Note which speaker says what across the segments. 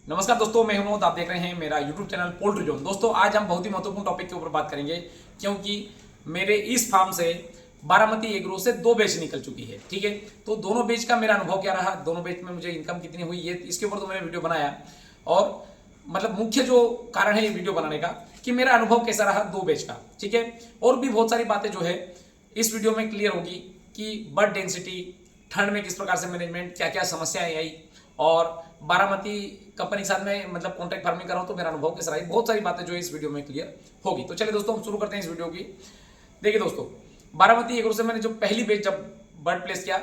Speaker 1: नमस्कार दोस्तों, मैं हेमंत। आप देख रहे हैं मेरा YouTube चैनल पोल्ट्री जोन। दोस्तों, आज हम बहुत ही महत्वपूर्ण टॉपिक के ऊपर बात करेंगे, क्योंकि मेरे इस फार्म से बारामती एग्रो से 2 बैच निकल चुकी है। ठीक है, तो दोनों बैच का मेरा अनुभव क्या रहा, दोनों बैच में मुझे इनकम कितनी हुई, ये इसके ऊपर तो मैंने वीडियो बनाया। और मतलब मुख्य जो कारण है ये वीडियो बनाने का कि मेरा अनुभव कैसा रहा 2 बैच का। ठीक है, और भी बहुत सारी बातें जो है इस वीडियो में क्लियर होगी कि बर्ड डेंसिटी, ठंड में किस प्रकार से मैनेजमेंट, क्या क्या समस्याएं आई, और बारामती कंपनी के साथ में मतलब कॉन्ट्रैक्ट फार्मिंग कर रहा हूं तो मेरा अनुभव कैसा रहा, बहुत सारी बातें जो इस वीडियो में क्लियर होगी। तो चलिए दोस्तों, हम शुरू करते हैं इस वीडियो की। देखिए दोस्तों, बारामती एग्रो से मैंने जो पहली बैच जब बर्ड प्लेस किया,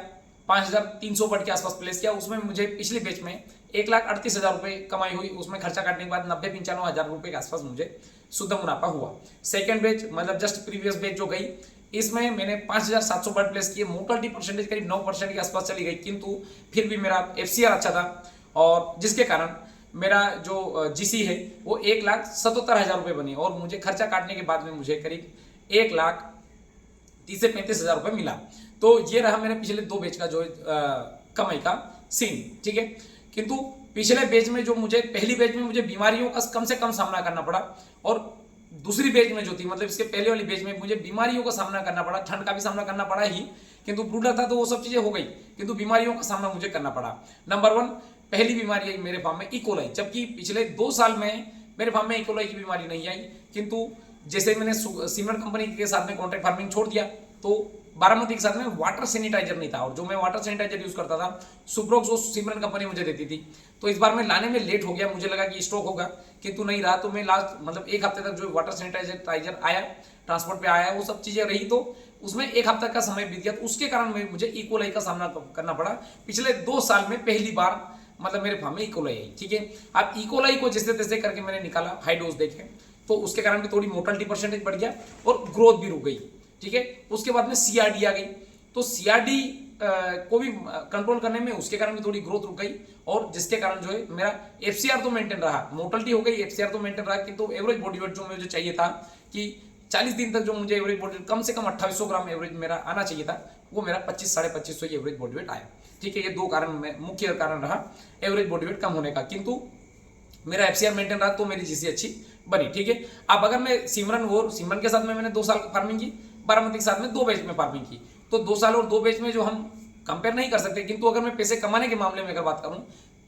Speaker 1: 5300 बर्ड के आसपास प्लेस किया, उसमें मुझे पिछली बैच में 1,38,000 रुपए कमाई हुई। उसमें खर्चा काटने के बाद 90-95 रुपए के आसपास मुझे शुद्ध मुनाफा हुआ। सेकंड बैच मतलब जस्ट प्रीवियस बैच जो गई, इसमें मैंने 5,700 बर्ड प्लेस किए। मोर्टलिटी परसेंटेज करीब 9% के आसपास चली गई, किंतु फिर भी मेरा FCR अच्छा था, और जिसके कारण मेरा जो GC है वो 1,77,000 रुपये बनी, और मुझे खर्चा काटने के बाद में मुझे करीब 1,30,000 से 35,000 रुपये मिला। तो ये रहा मेरे पिछले 2 बैच का जो कमाई का सीन। ठीक है, किंतु पिछले बैच में जो मुझे पहली बैच में मुझे बीमारियों का कम से कम सामना करना पड़ा, और दूसरी बैच में जो थी मतलब इसके पहले वाली बैच में मुझे बीमारियों का सामना करना पड़ा। ठंड का भी सामना करना पड़ा ही, किंतु ब्रूडर था तो वो सब चीजें हो गई, किंतु बीमारियों का सामना मुझे करना पड़ा। नंबर 1 पहली बीमारी आई मेरे फार्म में इकोलाई, जबकि पिछले 2 साल में मेरे फार्म में इकोलाई की बीमारी नहीं आई। किंतु जैसे मैंने सिमरन कंपनी के साथ में कॉन्ट्रैक्ट फार्मिंग छोड़ दिया, तो बारामती के साथ में वाटर सैनिटाइजर नहीं था, और जो मैं वाटर सैनिटाइजर यूज करता था सुप्रोक्स, वो सिमरन कंपनी मुझे देती थी। तो इस बार मैं लाने में लेट हो गया, मुझे लगा कि स्टॉक होगा, किंतु नहीं रहा। तो मैं लास्ट मतलब 1 हफ्ते तक जो वाटर सैनिटाइजर आया, ट्रांसपोर्ट पे आया, वो सब चीजें रही, तो उसमें 1 हफ्ता का समय बीत गया। तो उसके कारण मुझे इकोलाई का सामना करना पड़ा। पिछले 2 साल में पहली बार मतलब मेरे फार्म में इकोलाई आई। ठीक है, अब इकोलाई को जैसे तैसे करके मैंने निकाला, हाई डोज देखे, तो उसके कारण भी थोड़ी मोर्टलिटी परसेंटेज बढ़ गया और ग्रोथ भी रुक गई। ठीक है, उसके बाद में CRD आ गई, तो CRD को भी कंट्रोल करने में उसके कारण भी थोड़ी ग्रोथ रुक गई, और जिसके कारण जो है मेरा FCR तो मेंटेन रहा, मोर्टलिटी हो गई, FCR तो मेंटेन रहा, किंतु एवरेज बॉडी वेट जो मुझे चाहिए था कि 40 दिन तक जो मुझे एवरेज बॉडी कम से कम 2800 ग्राम एवरेज मेरा आना चाहिए था, वो मेरा 25-2550 एवरेज बॉडी वेट आया। ठीक है, ये 2 कारण में मुख्य कारण रहा एवरेज बॉडी वेट कम होने का, किंतु मेरा FCR मेंटेन रहा, तो मेरी GC अच्छी बनी। ठीक है, अब अगर मैं सिमरन के साथ में मैंने 2 साल फार्मिंग की, बारामती के साथ में 2 बैच में फार्मिंग की, तो 2 साल और 2 बैच में जो हम कंपेयर नहीं कर सकते, किंतु अगर मैं पैसे कमाने के मामले में अगर बात करूं,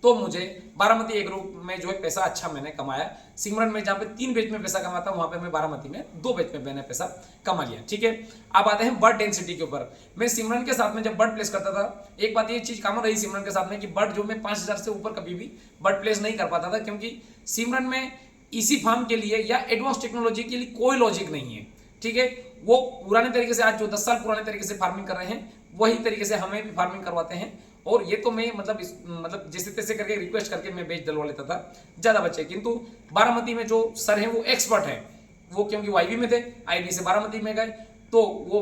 Speaker 1: तो मुझे बारामती एग्रो में जो है पैसा अच्छा मैंने कमाया। सिमरन में जहां पे 3 बैच में पैसा कमाता वहां पे मैं बारामती में 2 बैच में मैंने पैसा कमा लिया। ठीक है, अब आते हैं बर्ड डेंसिटी के ऊपर। मैं सिमरन के साथ में जब बर्ड प्लेस करता था, एक बात ये चीज कॉमन रही सिमरन के साथ में कि बर्ड जो मैं 5,000 से ऊपर कभी भी बर्ड प्लेस नहीं कर पाता था, क्योंकि सिमरन में इसी फार्म के लिए या एडवांस टेक्नोलॉजी के लिए कोई लॉजिक नहीं है। ठीक है, वो पुराने तरीके से, आज जो 10 साल पुराने तरीके से फार्मिंग कर रहे हैं, वही तरीके से हमें भी फार्मिंग करवाते हैं। और ये तो मैं मतलब जैसे तैसे करके रिक्वेस्ट करके मैं बेच डलवा लेता था ज्यादा बच्चे, किंतु बारामती में जो सर हैं वो एक्सपर्ट हैं, वो क्योंकि वो IB में थे, IB से बारामती में गए, तो वो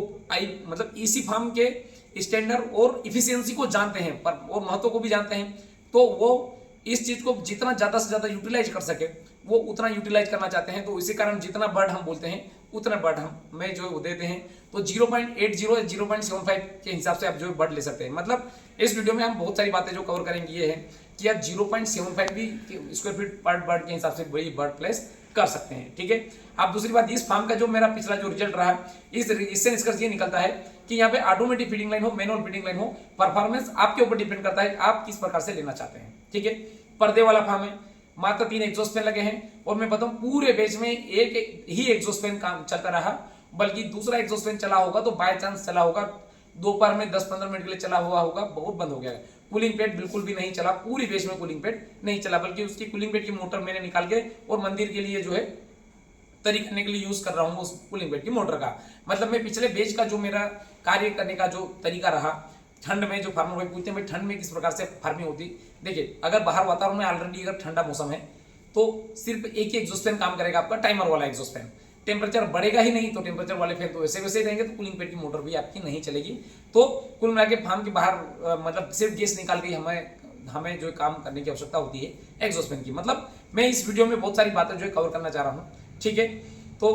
Speaker 1: मतलब इसी फार्म के स्टैंडर्ड और इफिशियंसी को जानते हैं, पर और महत्व को भी जानते हैं। तो वो इस चीज को जितना ज्यादा से ज्यादा यूटिलाइज कर सके वो उतना यूटिलाइज करना चाहते हैं। तो इसी कारण जितना बर्ड हम बोलते हैं उतना बर्ड हमें जो है देते हैं। तो 0.80 0.75 के हिसाब से आप जो बर्ड ले सकते हैं। मतलब इस वीडियो में हम बहुत सारी बातें जो कवर करेंगे ये है कि आप 0.75 भी स्क्वायर फीट पर बर्ड के हिसाब से बड़ी बर्ड प्लेस कर सकते हैं। ठीक है, अब दूसरी बात, इस फार्म का जो मेरा पिछला जो रिजल्ट रहा, इससे निष्कर्ष ये निकलता है कि यहाँ पे ऑटोमेटिक फीडिंग लाइन हो, मैनुअल फीडिंग लाइन हो, परफॉर्मेंस आपके ऊपर डिपेंड करता है आप किस प्रकार से लेना चाहते हैं। ठीक है, पर्दे वाला फार्म है, मात्र 3 एग्जॉस्ट फैन लगे हैं, और मैं बताऊं पूरे बैच में एक ही एग्जॉस्ट फैन काम चलता रहा, बल्कि दूसरा एग्जॉस्ट फैन चला होगा तो बाय चांस चला होगा, दोपहर में 10-15 मिनट के लिए चला हुआ होगा, बहुत बंद हो गया। कूलिंग पैड बिल्कुल भी नहीं चला, पूरी बैच में कूलिंग पैड नहीं चला, बल्कि उसकी कूलिंग पैड की मोटर मैंने निकाल के और मंदिर के लिए जो है तरी करने के लिए यूज कर रहा हूं उस कूलिंग पैड की मोटर का। मतलब मैं पिछले बैच का जो मेरा कार्य करने का जो तरीका रहा, ठंड में जो फार्मर भाई पूछते हैं ठंड में किस प्रकार से फार्मिंग होती, देखिए अगर बाहर वातावरण में ऑलरेडी अगर ठंडा मौसम है तो सिर्फ एक ही एग्जॉस्ट फैन काम करेगा, आपका टाइमर वाला एग्जॉस्ट फैन। टेम्परेचर बढ़ेगा ही नहीं तो टेम्परेचर वाले फैन तो वैसे वैसे ही रहेंगे, तो कूलिंग पैड की मोटर भी आपकी नहीं चलेगी। तो कुल मिला के फार्म के बाहर मतलब सिर्फ गैस निकाल के हमें जो काम करने की आवश्यकता होती है एग्जॉस्ट फैन की। मतलब मैं इस वीडियो में बहुत सारी बातें जो है कवर करना चाह रहा हूँ। ठीक है, तो